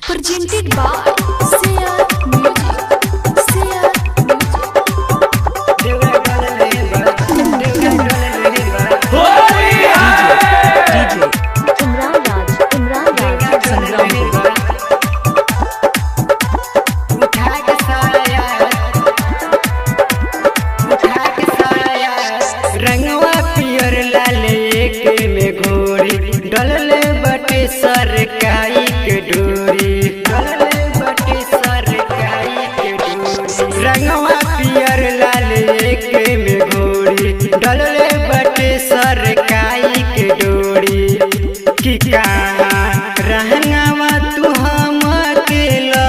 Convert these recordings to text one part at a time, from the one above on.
Presented by CR Music. CR Music. Imran Raj, Sangram. रंगवा पियर लाल एक में घोरी डलले बटे सरकाई के डोरी डलले बटे सरकाई के डोरी रंगवा पियर लाल एक में घोरी डलले बटे सरकाई के डोरी कि कहाँ रहंगवा तू हम अकेला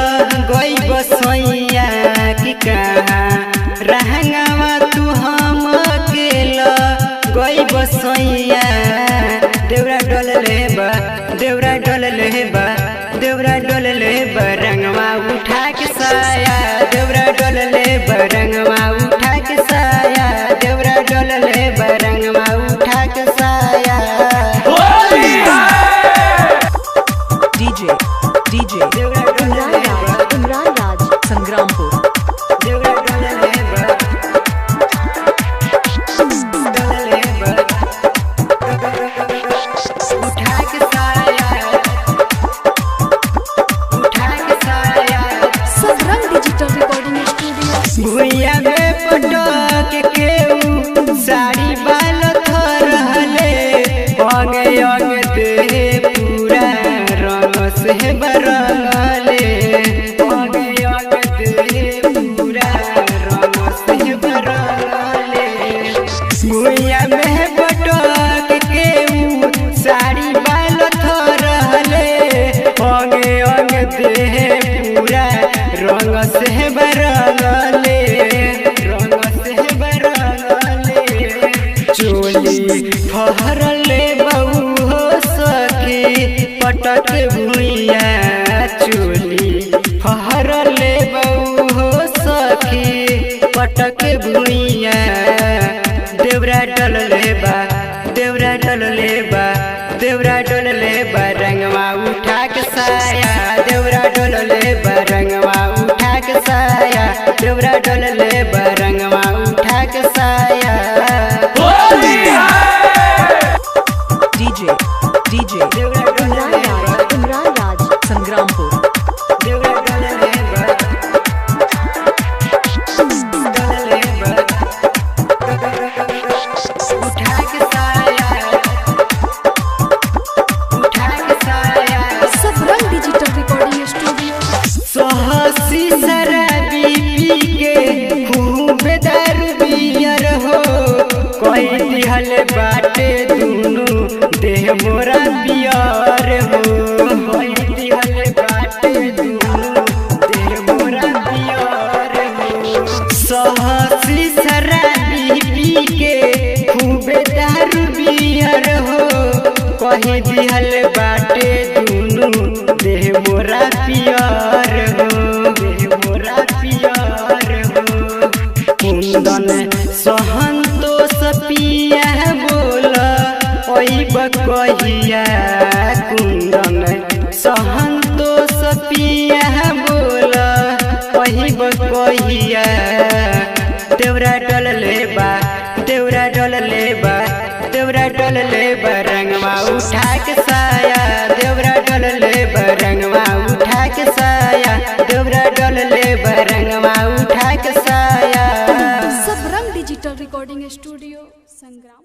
गई बसैया कि कहाँ रहंगवा तू हम अकेला गई बसैया देवरा डोल लेबा देवरा डोल लेबा देवरा डोल लेबा रंगवा उठा के साया देवरा डोल लेबा रंगवा उठा के साया देवरा डोल लेबा रंगवा उठा के साया DJ Imran Raj, Sangrampur देवरा डोल लेबा उठा के साया उठा के साया Sangram Digital Recording Studio. भुइया में पटक के साड़ी बाल थरहले अंगे अंगे देह पूरा रंग से बरंगले अंगे अंगे देह पूरा रंग से बरंगले भुइया में पटक के साड़ी बाल थरहले अंगे अंगे देह पूरा रंग से बरंगले रंग से बरंगले चोली फहरले बहू हो सखी पटक भुइया चोली फहरले बहू हो सखी पटक भुइया देवरा डल लेबा देवरा डल लेबा देवरा डल लेबा रंगवा उठा के साया देवरा डल लेबा रंगवा उठा के साया देवरा डल लेबा रंगवा उठा के साया DJ देवरा डल लेबा Imran Raj, Sangrampur देवरा डल लेबा डल लेबा उठा के साया उठा के साया Sangram Digital Recording Studio. सहसी शराबी पी के खूब दारू बियर हो कोई दिहल बाटे दुनु देह मोरा पियर हो कोई दिहल बाटे दुनु देह मोरा पियर हो सहसी शराबी पी के खूब दारू बियर हो कोई दिहल बाटे दुनु देह मोरा पियर हो देह मोरा पियर हो कुंदन सहंतोष पिया बोल ओई बकहिया कुंदन सहंतोष पिया बोल ओई बकहिया देवरा डल लेबा देवरा डल लेबा देवरा डल लेबा रंगवा उठा के साया देवरा डल लेबा रंगवा उठा के साया देवरा डल लेबा रंगवा उठा के साया Sangram Digital Recording Studio, Sangram.